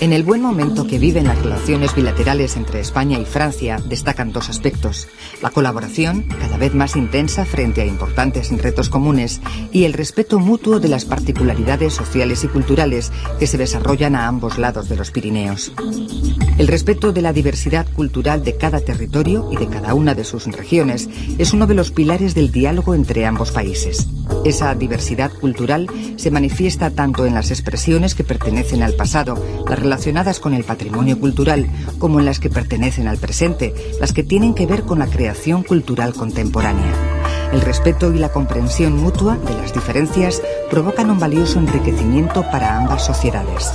En el buen momento que viven las relaciones bilaterales entre España y Francia destacan dos aspectos: la colaboración, cada vez más intensa frente a importantes retos comunes, y el respeto mutuo de las particularidades sociales y culturales que se desarrollan a ambos lados de los Pirineos. El respeto de la diversidad cultural de cada territorio y de cada una de sus regiones es uno de los pilares del diálogo entre ambos países. Esa diversidad cultural se manifiesta tanto en las expresiones que pertenecen al pasado, las relacionadas con el patrimonio cultural, como en las que pertenecen al presente, las que tienen que ver con la creación cultural contemporánea. El respeto y la comprensión mutua de las diferencias provocan un valioso enriquecimiento para ambas sociedades.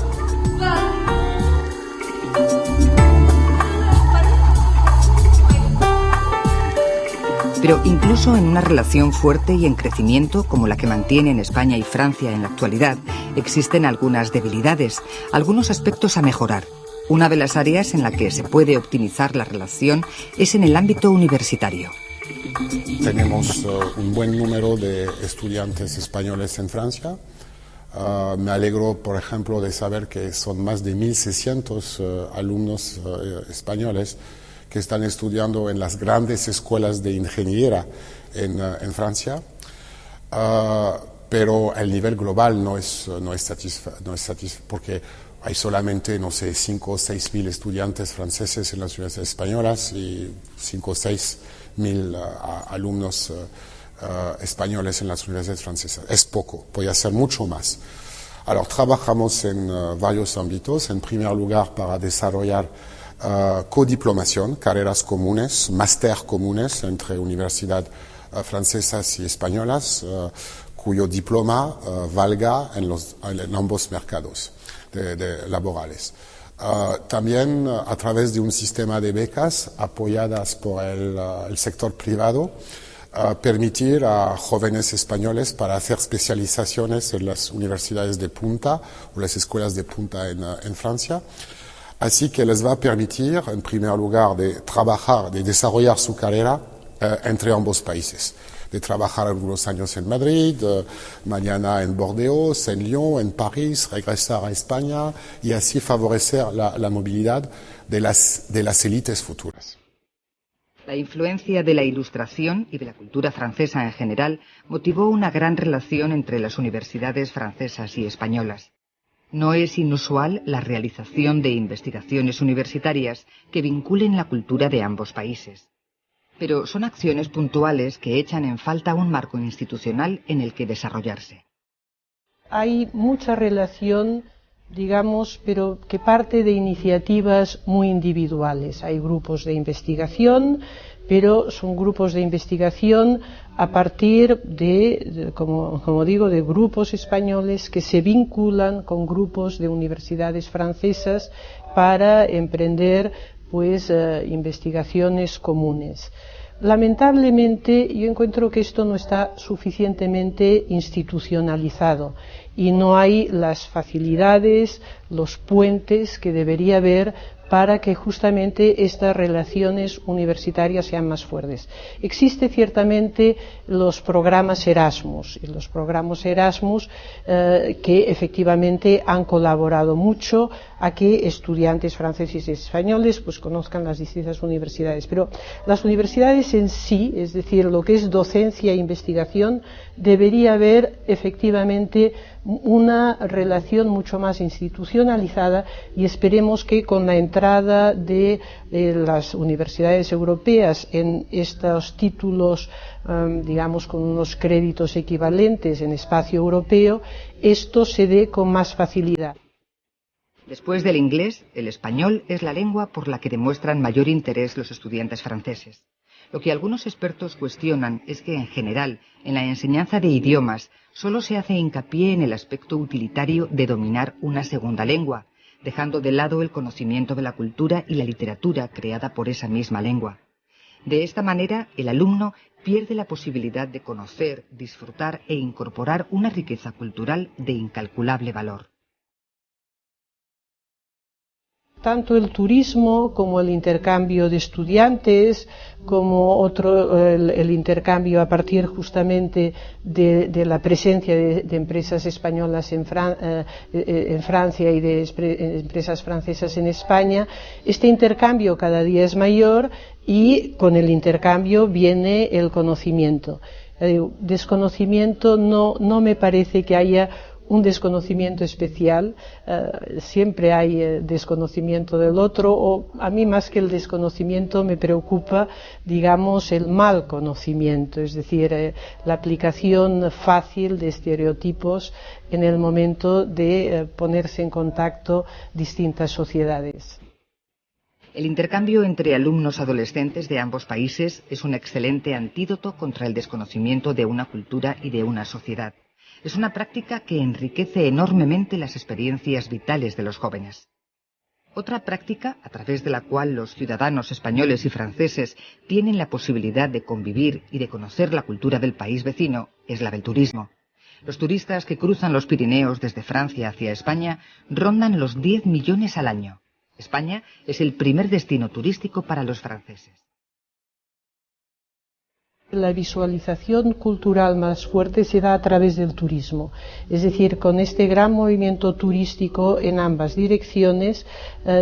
Pero incluso en una relación fuerte y en crecimiento como la que mantienen España y Francia en la actualidad, existen algunas debilidades, algunos aspectos a mejorar. Una de las áreas en la que se puede optimizar la relación es en el ámbito universitario. Tenemos un buen número de estudiantes españoles en Francia. Me alegro, por ejemplo, de saber que son más de 1.600 alumnos españoles que están estudiando en las grandes escuelas de ingeniería en Francia, pero el nivel global no es satisfactorio, porque hay solamente, no sé, 5 o 6 mil estudiantes franceses en las universidades españolas y 5 o 6 mil alumnos españoles en las universidades francesas. Es poco, puede ser mucho más. Ahora, trabajamos en varios ámbitos. En primer lugar, para desarrollar codiplomación, carreras comunes, máster comunes entre universidades francesas y españolas, cuyo diploma valga en ambos mercados laborales. También a través de un sistema de becas apoyadas por el sector privado, permitir a jóvenes españoles para hacer especializaciones en las universidades de punta o las escuelas de punta en Francia. Así que les va a permitir, en primer lugar, de trabajar, de desarrollar su carrera entre ambos países. De trabajar algunos años en Madrid, mañana en Bordeaux, en Lyon, en París, regresar a España y así favorecer la movilidad de las élites futuras. La influencia de la Ilustración y de la cultura francesa en general motivó una gran relación entre las universidades francesas y españolas. No es inusual la realización de investigaciones universitarias que vinculen la cultura de ambos países. Pero son acciones puntuales que echan en falta un marco institucional en el que desarrollarse. Hay mucha relación, digamos, pero que parte de iniciativas muy individuales. Hay grupos de investigación, pero son grupos de investigación a partir de como digo, de grupos españoles que se vinculan con grupos de universidades francesas para emprender investigaciones comunes. Lamentablemente, yo encuentro que esto no está suficientemente institucionalizado y no hay las facilidades, los puentes que debería haber para que justamente estas relaciones universitarias sean más fuertes. Existen ciertamente los programas Erasmus, y los programas Erasmus que efectivamente han colaborado mucho a que estudiantes franceses y españoles conozcan las distintas universidades. Pero las universidades en sí, es decir, lo que es docencia e investigación, debería haber efectivamente una relación mucho más institucionalizada y esperemos que con la entrada de las universidades europeas en estos títulos, digamos, con unos créditos equivalentes en espacio europeo, esto se dé con más facilidad. Después del inglés, el español es la lengua por la que demuestran mayor interés los estudiantes franceses. Lo que algunos expertos cuestionan es que, en general, en la enseñanza de idiomas solo se hace hincapié en el aspecto utilitario de dominar una segunda lengua, dejando de lado el conocimiento de la cultura y la literatura creada por esa misma lengua. De esta manera, el alumno pierde la posibilidad de conocer, disfrutar e incorporar una riqueza cultural de incalculable valor. tanto el turismo como el intercambio de estudiantes, como el intercambio a partir justamente de la presencia de empresas españolas en Francia y de empresas francesas en España. Este intercambio cada día es mayor y con el intercambio viene el conocimiento. Desconocimiento no me parece que haya un desconocimiento especial, siempre hay desconocimiento del otro, o a mí más que el desconocimiento me preocupa, digamos, el mal conocimiento, es decir, la aplicación fácil de estereotipos en el momento de ponerse en contacto distintas sociedades. El intercambio entre alumnos adolescentes de ambos países es un excelente antídoto contra el desconocimiento de una cultura y de una sociedad. Es una práctica que enriquece enormemente las experiencias vitales de los jóvenes. Otra práctica a través de la cual los ciudadanos españoles y franceses tienen la posibilidad de convivir y de conocer la cultura del país vecino es la del turismo. Los turistas que cruzan los Pirineos desde Francia hacia España rondan los 10 millones al año. España es el primer destino turístico para los franceses. La visualización cultural más fuerte se da a través del turismo, es decir, con este gran movimiento turístico en ambas direcciones,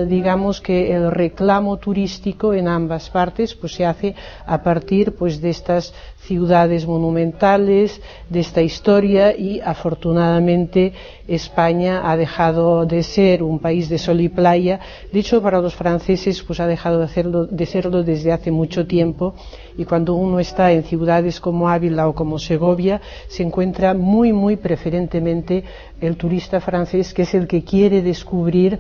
digamos que el reclamo turístico en ambas partes pues se hace a partir pues de estas ciudades monumentales, de esta historia, y afortunadamente España ha dejado de ser un país de sol y playa. De hecho, para los franceses pues ha dejado de serlo desde hace mucho tiempo, y cuando uno está en ciudades como Ávila o como Segovia se encuentra muy preferentemente el turista francés, que es el que quiere descubrir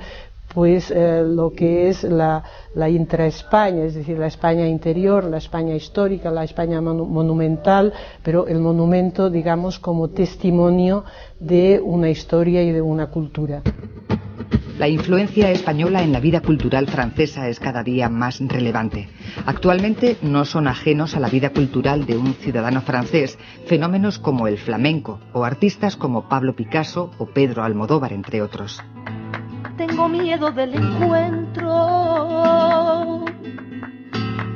pues lo que es la intraespaña, es decir, la España interior, la España histórica, la España monumental, pero el monumento, digamos, como testimonio de una historia y de una cultura. La influencia española en la vida cultural francesa es cada día más relevante. Actualmente no son ajenos a la vida cultural de un ciudadano francés fenómenos como el flamenco o artistas como Pablo Picasso o Pedro Almodóvar, entre otros. Tengo miedo del encuentro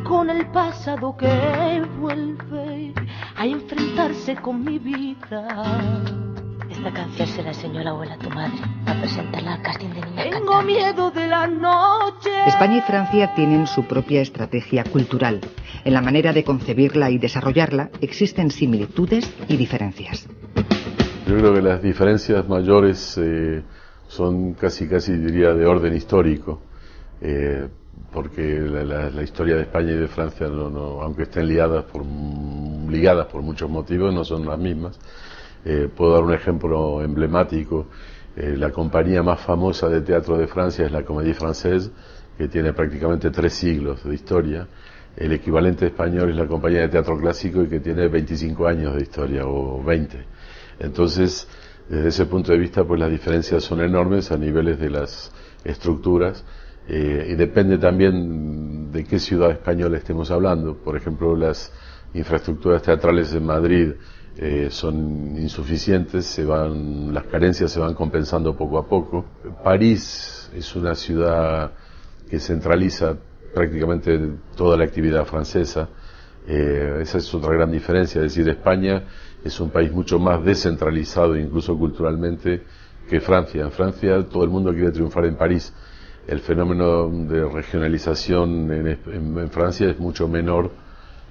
con el pasado que vuelve a enfrentarse con mi vida. Esta canción se la enseñó la abuela a tu madre para presentarla al casting de niñas cantantes. Tengo miedo de la noche. España y Francia tienen su propia estrategia cultural. En la manera de concebirla y desarrollarla existen similitudes y diferencias. Yo creo que las diferencias mayores son casi diría de orden histórico, porque la historia de España y de Francia, aunque estén ligadas por muchos motivos, no son las mismas. Puedo dar un ejemplo emblemático. La compañía más famosa de teatro de Francia es la Comédie Française, que tiene prácticamente 3 siglos de historia. El equivalente español es la Compañía de Teatro Clásico, y que tiene 25 años de historia, o 20. Entonces, desde ese punto de vista, pues las diferencias son enormes a niveles de las estructuras, y depende también de qué ciudad española estemos hablando. Por ejemplo, las infraestructuras teatrales en Madrid son insuficientes, las carencias se van compensando poco a poco. París es una ciudad que centraliza prácticamente toda la actividad francesa. Esa es otra gran diferencia, es decir, España es un país mucho más descentralizado, incluso culturalmente, que Francia. En Francia todo el mundo quiere triunfar en París. El fenómeno de regionalización en Francia es mucho menor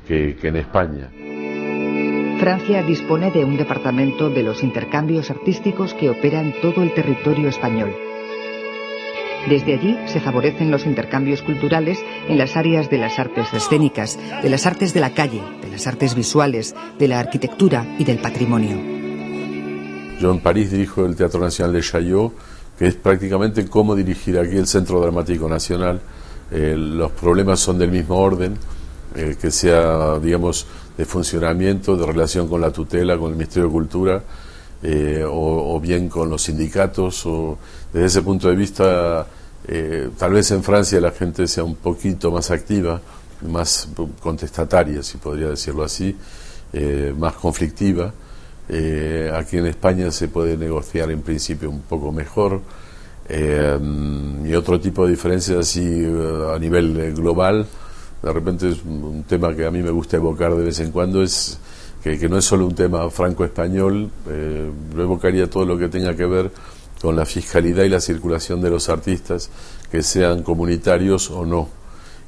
que en España. Francia dispone de un departamento de los intercambios artísticos que opera en todo el territorio español. Desde allí se favorecen los intercambios culturales en las áreas de las artes escénicas, de las artes de la calle, de las artes visuales, de la arquitectura y del patrimonio. Yo en París dirijo el Teatro Nacional de Chaillot, que es prácticamente como dirigir aquí el Centro Dramático Nacional. Los problemas son del mismo orden, que sea, digamos, de funcionamiento, de relación con la tutela, con el Ministerio de Cultura, o bien con los sindicatos. Desde ese punto de vista, tal vez en Francia la gente sea un poquito más activa, más contestataria, si podría decirlo así, más conflictiva. Aquí en España se puede negociar en principio un poco mejor. Y otro tipo de diferencias así a nivel global, de repente es un tema que a mí me gusta evocar de vez en cuando, es que no es solo un tema franco-español, lo evocaría todo lo que tenga que ver con la fiscalidad y la circulación de los artistas, que sean comunitarios o no.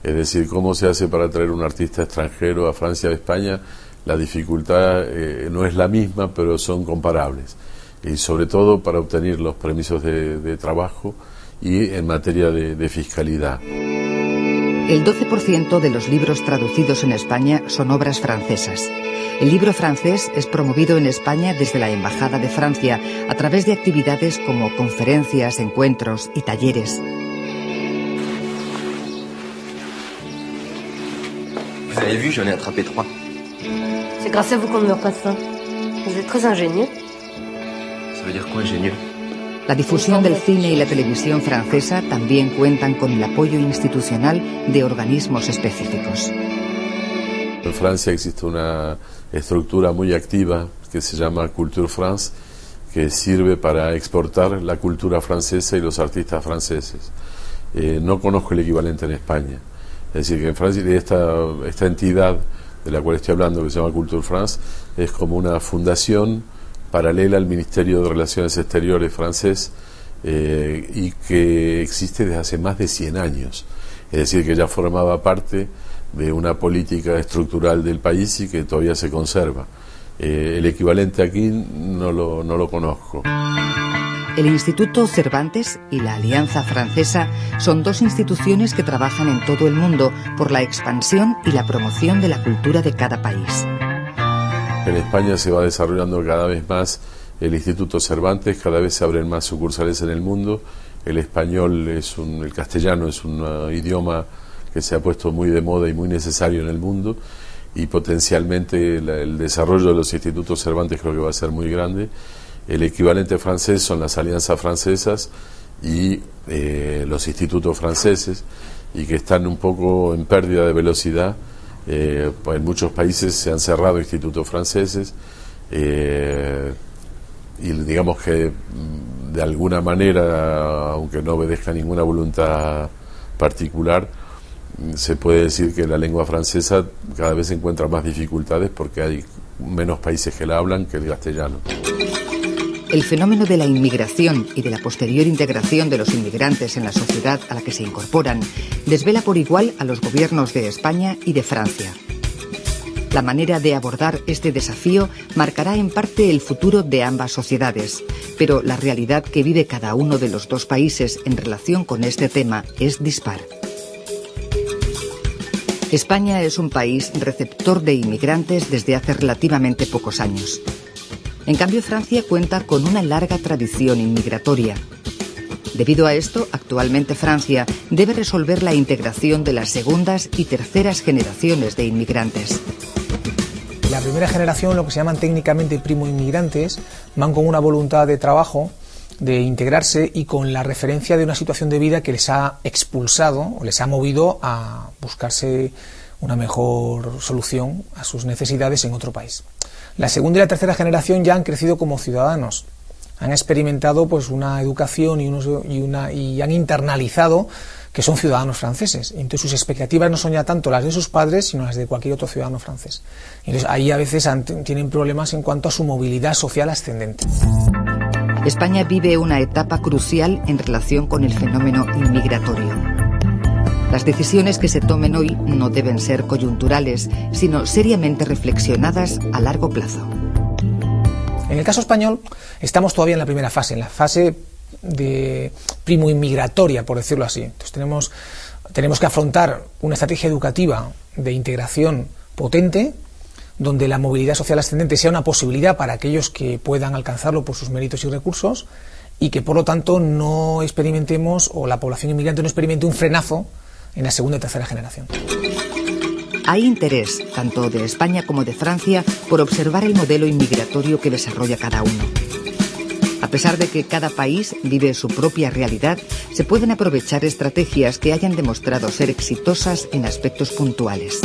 Es decir, cómo se hace para traer un artista extranjero a Francia o España. La dificultad no es la misma, pero son comparables. Y sobre todo para obtener los permisos de trabajo y en materia de fiscalidad. El 12% de los libros traducidos en España son obras francesas. El libro francés es promovido en España desde la Embajada de Francia a través de actividades como conferencias, encuentros y talleres. Vous avez vu, j'en ai attrapé 3. C'est grâce à vous qu'on ne meurt pas de faim. Vous êtes très ingénieux. Ça veut dire quoi, ingénieux? La difusión del cine y la televisión francesa también cuentan con el apoyo institucional de organismos específicos. En Francia existe una estructura muy activa que se llama Culture France, que sirve para exportar la cultura francesa y los artistas franceses. No conozco el equivalente en España. Es decir, que en Francia esta entidad de la cual estoy hablando, que se llama Culture France, es como una fundación paralela al Ministerio de Relaciones Exteriores francés, y que existe desde hace más de 100 años. Es decir, que ya formaba parte de una política estructural del país y que todavía se conserva. El equivalente aquí no lo conozco. El Instituto Cervantes y la Alianza Francesa son dos instituciones que trabajan en todo el mundo por la expansión y la promoción de la cultura de cada país. En España se va desarrollando cada vez más el Instituto Cervantes, cada vez se abren más sucursales en el mundo. El español el castellano es un idioma que se ha puesto muy de moda y muy necesario en el mundo, y potencialmente el desarrollo de los institutos Cervantes creo que va a ser muy grande. El equivalente francés son las alianzas francesas y los institutos franceses, y que están un poco en pérdida de velocidad. Pues en muchos países se han cerrado institutos franceses, y digamos que de alguna manera, aunque no obedezca ninguna voluntad particular, se puede decir que la lengua francesa cada vez encuentra más dificultades porque hay menos países que la hablan que el castellano. El fenómeno de la inmigración y de la posterior integración de los inmigrantes en la sociedad a la que se incorporan desvela por igual a los gobiernos de España y de Francia. La manera de abordar este desafío marcará en parte el futuro de ambas sociedades, pero la realidad que vive cada uno de los dos países en relación con este tema es dispar. España es un país receptor de inmigrantes desde hace relativamente pocos años. En cambio, Francia cuenta con una larga tradición inmigratoria. Debido a esto, actualmente Francia debe resolver la integración de las segundas y terceras generaciones de inmigrantes. La primera generación, lo que se llaman técnicamente primo inmigrantes, van con una voluntad de trabajo, de integrarse y con la referencia de una situación de vida que les ha expulsado o les ha movido a buscarse una mejor solución a sus necesidades en otro país. La segunda y la tercera generación ya han crecido como ciudadanos, han experimentado pues una educación y han internalizado que son ciudadanos franceses. Entonces sus expectativas no son ya tanto las de sus padres, sino las de cualquier otro ciudadano francés. Entonces ahí a veces tienen problemas en cuanto a su movilidad social ascendente. España vive una etapa crucial en relación con el fenómeno inmigratorio. Las decisiones que se tomen hoy no deben ser coyunturales, sino seriamente reflexionadas a largo plazo. En el caso español estamos todavía en la primera fase, en la fase de primo inmigratoria, por decirlo así. Entonces tenemos que afrontar una estrategia educativa de integración potente, donde la movilidad social ascendente sea una posibilidad para aquellos que puedan alcanzarlo por sus méritos y recursos, y que por lo tanto no experimentemos, o la población inmigrante no experimente un frenazo en la segunda y tercera generación. Hay interés, tanto de España como de Francia, por observar el modelo inmigratorio que desarrolla cada uno. A pesar de que cada país vive su propia realidad, se pueden aprovechar estrategias que hayan demostrado ser exitosas en aspectos puntuales.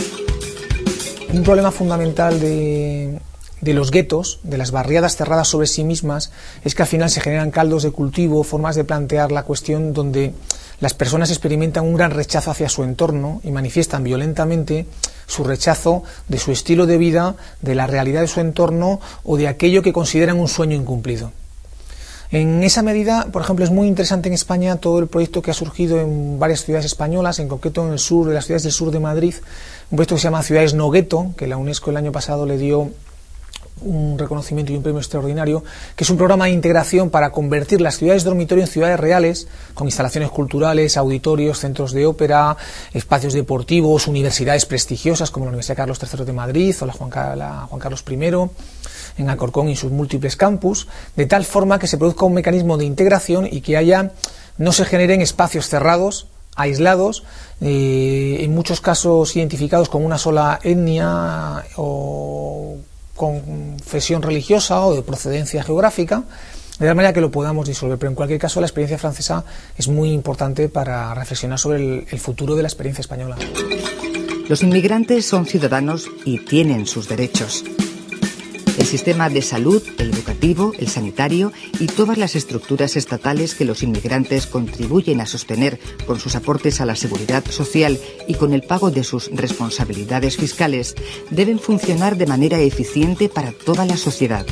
Un problema fundamental de de los guetos, de las barriadas cerradas sobre sí mismas, es que al final se generan caldos de cultivo, formas de plantear la cuestión donde las personas experimentan un gran rechazo hacia su entorno y manifiestan violentamente su rechazo de su estilo de vida, de la realidad de su entorno o de aquello que consideran un sueño incumplido. En esa medida, por ejemplo, es muy interesante en España todo el proyecto que ha surgido en varias ciudades españolas, en concreto en el sur, de las ciudades del sur de Madrid, un proyecto que se llama Ciudades No Gueto, que la UNESCO el año pasado le dio un reconocimiento y un premio extraordinario, que es un programa de integración para convertir las ciudades dormitorio en ciudades reales, con instalaciones culturales, auditorios, centros de ópera, espacios deportivos, universidades prestigiosas como la Universidad Carlos III de Madrid o la Juan Carlos I, en Alcorcón y sus múltiples campus, de tal forma que se produzca un mecanismo de integración y que no se generen espacios cerrados, aislados, en muchos casos identificados con una sola etnia o confesión religiosa o de procedencia geográfica, de tal manera que lo podamos disolver. Pero en cualquier caso la experiencia francesa es muy importante para reflexionar sobre el futuro de la experiencia española. Los inmigrantes son ciudadanos y tienen sus derechos. El sistema de salud, el educativo, el sanitario y todas las estructuras estatales que los inmigrantes contribuyen a sostener con sus aportes a la seguridad social y con el pago de sus responsabilidades fiscales deben funcionar de manera eficiente para toda la sociedad.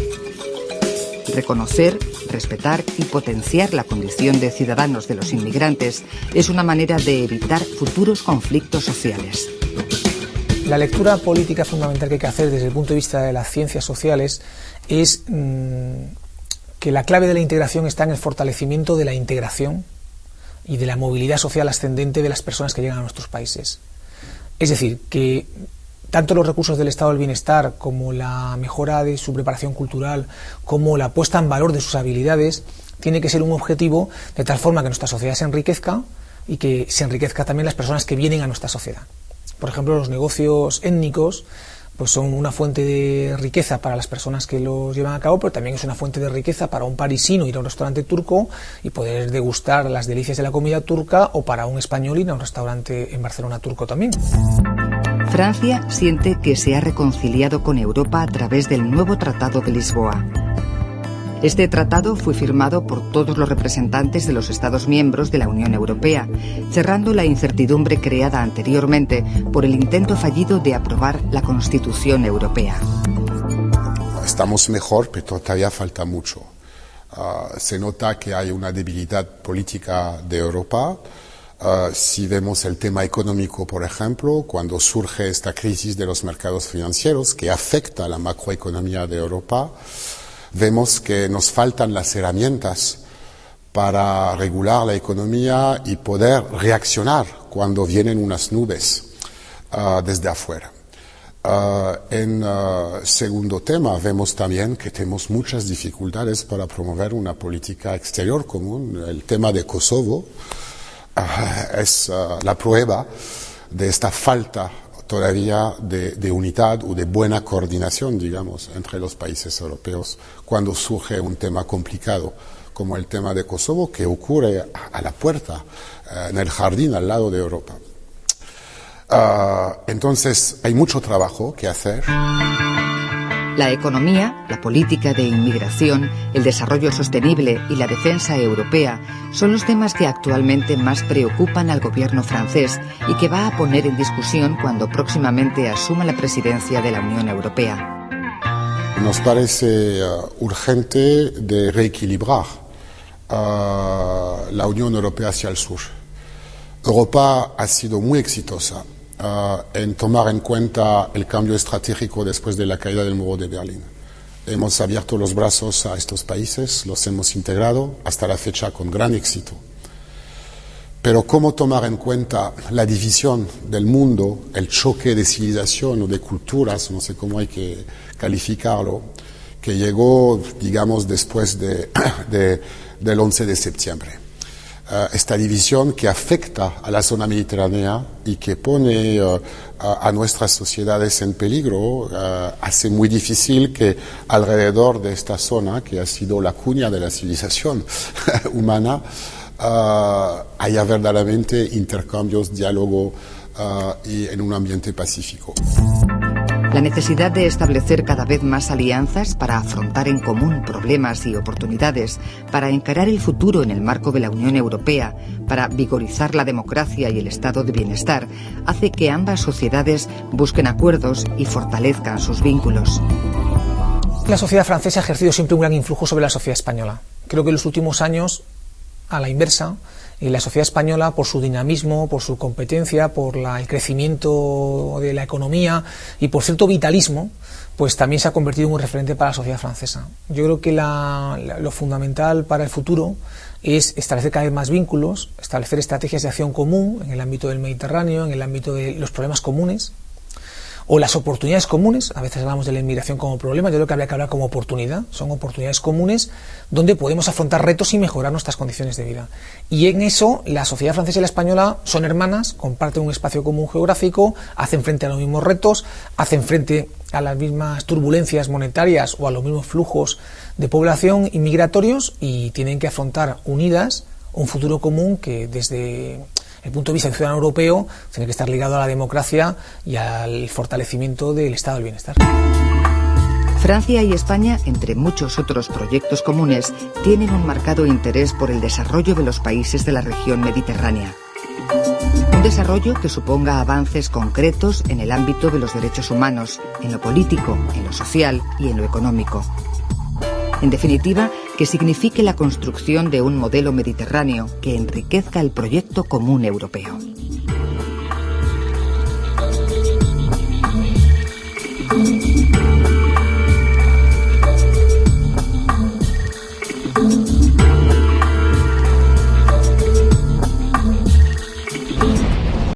Reconocer, respetar y potenciar la condición de ciudadanos de los inmigrantes es una manera de evitar futuros conflictos sociales. La lectura política fundamental que hay que hacer desde el punto de vista de las ciencias sociales es que la clave de la integración está en el fortalecimiento de la integración y de la movilidad social ascendente de las personas que llegan a nuestros países. Es decir, que tanto los recursos del estado del bienestar como la mejora de su preparación cultural, como la puesta en valor de sus habilidades, tiene que ser un objetivo de tal forma que nuestra sociedad se enriquezca y que se enriquezca también las personas que vienen a nuestra sociedad. Por ejemplo, los negocios étnicos pues son una fuente de riqueza para las personas que los llevan a cabo, pero también es una fuente de riqueza para un parisino ir a un restaurante turco y poder degustar las delicias de la comida turca, o para un español ir a un restaurante en Barcelona turco también. Francia siente que se ha reconciliado con Europa a través del nuevo Tratado de Lisboa. Este tratado fue firmado por todos los representantes de los Estados miembros de la Unión Europea, cerrando la incertidumbre creada anteriormente por el intento fallido de aprobar la Constitución Europea. Estamos mejor, pero todavía falta mucho. Se nota que hay una debilidad política de Europa. Si vemos el tema económico, por ejemplo, cuando surge esta crisis de los mercados financieros que afecta a la macroeconomía de Europa, vemos que nos faltan las herramientas para regular la economía y poder reaccionar cuando vienen unas nubes desde afuera. En segundo tema, vemos también que tenemos muchas dificultades para promover una política exterior común. El tema de Kosovo es la prueba de esta falta todavía de unidad o de buena coordinación, digamos, entre los países europeos cuando surge un tema complicado como el tema de Kosovo, que ocurre a la puerta, en el jardín al lado de Europa. Entonces hay mucho trabajo que hacer. La economía, la política de inmigración, el desarrollo sostenible y la defensa europea son los temas que actualmente más preocupan al gobierno francés y que va a poner en discusión cuando próximamente asuma la presidencia de la Unión Europea. Nos parece urgente de reequilibrar la Unión Europea hacia el sur. Europa ha sido muy exitosa en tomar en cuenta el cambio estratégico después de la caída del muro de Berlín. Hemos abierto los brazos a estos países, los hemos integrado hasta la fecha con gran éxito. Pero ¿cómo tomar en cuenta la división del mundo, el choque de civilización o de culturas, no sé cómo hay que calificarlo, que llegó, digamos, después del 11 de septiembre? Esta división que afecta a la zona mediterránea y que pone a nuestras sociedades en peligro, hace muy difícil que alrededor de esta zona, que ha sido la cuna de la civilización humana, haya verdaderamente intercambios, diálogo y en un ambiente pacífico. La necesidad de establecer cada vez más alianzas para afrontar en común problemas y oportunidades, para encarar el futuro en el marco de la Unión Europea, para vigorizar la democracia y el estado de bienestar, hace que ambas sociedades busquen acuerdos y fortalezcan sus vínculos. La sociedad francesa ha ejercido siempre un gran influjo sobre la sociedad española. Creo que en los últimos años, a la inversa, la sociedad española, por su dinamismo, por su competencia, por el crecimiento de la economía y por cierto vitalismo, pues también se ha convertido en un referente para la sociedad francesa. Yo creo que lo fundamental para el futuro es establecer cada vez más vínculos, establecer estrategias de acción común en el ámbito del Mediterráneo, en el ámbito de los problemas comunes, o las oportunidades comunes. A veces hablamos de la inmigración como problema, yo creo que habría que hablar como oportunidad. Son oportunidades comunes donde podemos afrontar retos y mejorar nuestras condiciones de vida. Y en eso la sociedad francesa y la española son hermanas, comparten un espacio común geográfico, hacen frente a los mismos retos, hacen frente a las mismas turbulencias monetarias o a los mismos flujos de población y migratorios, y tienen que afrontar unidas un futuro común que desde el punto de vista del ciudadano europeo tiene que estar ligado a la democracia y al fortalecimiento del estado del bienestar. Francia y España, entre muchos otros proyectos comunes, tienen un marcado interés por el desarrollo de los países de la región mediterránea. Un desarrollo que suponga avances concretos en el ámbito de los derechos humanos, en lo político, en lo social y en lo económico. En definitiva, que signifique la construcción de un modelo mediterráneo que enriquezca el proyecto común europeo.